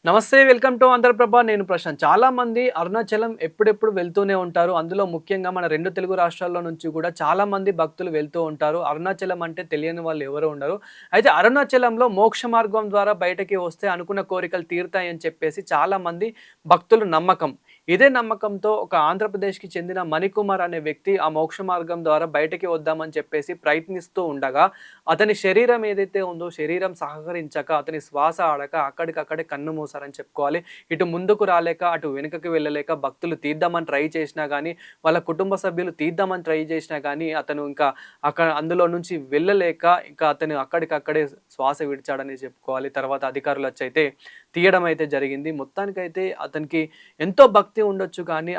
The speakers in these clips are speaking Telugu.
నమస్తే వెల్కమ్ టు ఆంధ్రప్రభ. నేను ప్రశాంత్. చాలా మంది అరుణాచలం ఎప్పుడెప్పుడు వెళ్తూనే ఉంటారు. అందులో ముఖ్యంగా మన 2 తెలుగు రాష్ట్రాల్లో నుంచి కూడా చాలా మంది భక్తులు వెళ్తూ ఉంటారు. అరుణాచలం అంటే తెలియని వాళ్ళు ఎవరు ఉండరు. అయితే అరుణాచలంలో మోక్ష మార్గం ద్వారా బయటకి వస్తే అనుకున్న కోరికలు తీరుతాయని చెప్పేసి చాలా మంది భక్తులు నమ్మకం. ఇదే నమ్మకంతో ఒక ఆంధ్రప్రదేశ్‌కి చెందిన మణికుమార్ అనే వ్యక్తి ఆ మోక్ష మార్గం ద్వారా బయటకి వద్దామని చెప్పేసి ప్రయత్నిస్తూ ఉండగా, అతని శరీరం ఏదైతే ఉందో శరీరం సహకరించక, అతని శ్వాస ఆడక అక్కడికక్కడే కన్నుమూసారని చెప్పుకోవాలి. ఇటు ముందుకు రాలేక, అటు వెనుకకి వెళ్ళలేక భక్తులు తీద్దామని ట్రై చేసినా గానీ, వాళ్ళ కుటుంబ సభ్యులు తీద్దామని ట్రై చేసినా గానీ, అతను ఇంకా అందులో నుంచి వెళ్ళలేక ఇంకా అతను అక్కడికక్కడే శ్వాస విడిచాడని చెప్పుకోవాలి. తర్వాత అధికారులొచ్చయితే తీయడం అయితే జరిగింది. మొత్తానికైతే అతనికి ఎంతో భక్తి ఉండొచ్చు కానీ,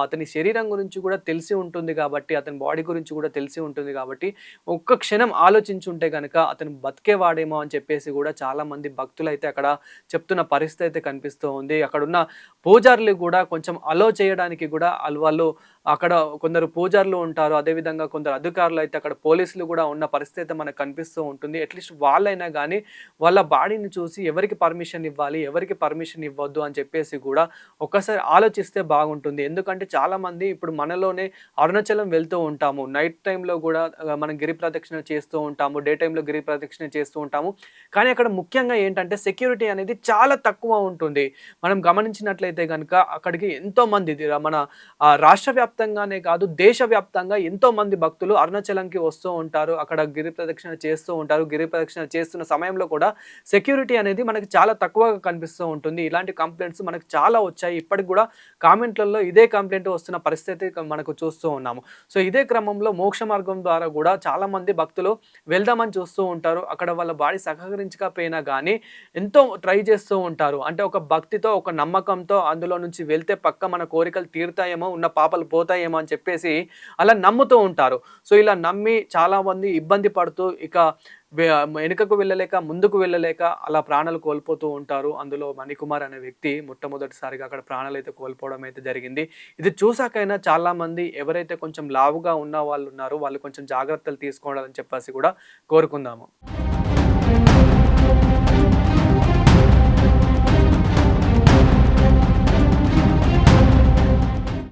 అతని శరీరం గురించి కూడా తెలిసి ఉంటుంది కాబట్టి, అతని బాడీ గురించి కూడా తెలిసి ఉంటుంది కాబట్టి, ఒక్క క్షణం ఆలోచించుంటే గనక అతను బతికేవాడేమో అని చెప్పేసి గూడా చాలామంది భక్తులైతే అక్కడ చెప్తున్న పరిస్థితి అయితే కనిపిస్తూ ఉంది. అక్కడున్న పూజారులు గూడా కొంచెం అలో చేయడానికి గూడా వాళ్ళు అక్కడ కొందరు పూజారులు ఉంటారు. అదేవిధంగా కొందరు అధికారులైతే అక్కడ పోలీసులు గూడా ఉన్న పరిస్థితి అయితే మనకు కనిపిస్తూ ఉంటుంది. అట్‌లీస్ట్ వాళ్ళైనా గానీ వాళ్ళ బాడీని చూసి ఎవరికి పర్మిషన్ ఇవ్వాలి, ఎవరికి పర్మిషన్ ఇవ్వద్దు అని చెప్పేసి గూడా ఒక్కసారి ఆలోచిస్తే బాగుంటుంది. ఎందుకంటే చాలామంది ఇప్పుడు మనలోనే అరుణాచలం వెళ్తూ ఉంటాము. నైట్ టైమ్‌లో గూడా మనం గిరి ప్రదక్షిణ చేస్తూ ఉంటాము. డే టైమ్‌లో గిరి ప్రదక్షిణ చేస్తూ ఉంటాము. కానీ అక్కడ ముఖ్యంగా ఏంటంటే సెక్యూరిటీ అనేది చాలా తక్కువ ఉంటుంది. మనం గమనించినట్లయితే గనుక అక్కడికి ఎంతోమంది మన రాష్ట్ర వ్యాప్తంగానే కాదు దేశవ్యాప్తంగా ఎంతోమంది భక్తులు అరుణాచలంకి వస్తూ ఉంటారు. అక్కడ గిరి ప్రదక్షిణ చేస్తూ ఉంటారు. గిరి ప్రదక్షిణ చేస్తున్న సమయంలో కూడా సెక్యూరిటీ అనేది మనకి చాలా తక్కువగా కనిపిస్తూ ఉంటుంది. ఇలాంటి కంప్లెయింట్స్ మనకు చాలా వచ్చాయి. ఇప్పటికి గూడా కామెంట్‌లలో ఇదే కంప్లెయింట్ వస్తున్న పరిస్థితి మనకు చూస్తూ ఉన్నాము. సో, ఇదే క్రమంలో మోక్ష మార్గం ద్వారా గూడా చాలామంది భక్తులు వెళ్దామని చూస్తూ ఉంటారు. అక్కడ వాళ్ళ బాడీ సహకరించకపోయినా గానీ ఎంతో ట్రై చేస్తూ ఉంటారు. అంటే ఒక భక్తితో, ఒక నమ్మకంతో అందులో నుంచి వెళ్తే పక్కా మన కోరికలు తీరుతాయేమో, ఉన్న పాపాలు పోతాయేమో అని చెప్పేసి అలా నమ్ముతూ ఉంటారు. సో, ఇలా నమ్మి చాలామంది ఇబ్బంది పడుతూ ఇక వెనుకకు వెళ్ళలేక, ముందుకు వెళ్ళలేక అలా ప్రాణాలు కోల్పోతూ ఉంటారు. అందులో మణికుమార్ అనే వ్యక్తి మొట్టమొదటిసారిగా అక్కడ ప్రాణాలైతే కోల్పోవడం అయితే జరిగింది. ఇది చూసాకైనా చాలామంది ఎవరైతే కొంచెం లావుగా ఉన్న వాళ్ళున్నారో వాళ్ళు కొంచెం జాగ్రత్తలు తీసుకోవాలని చెప్పేసి కూడా కోరుకుందాము.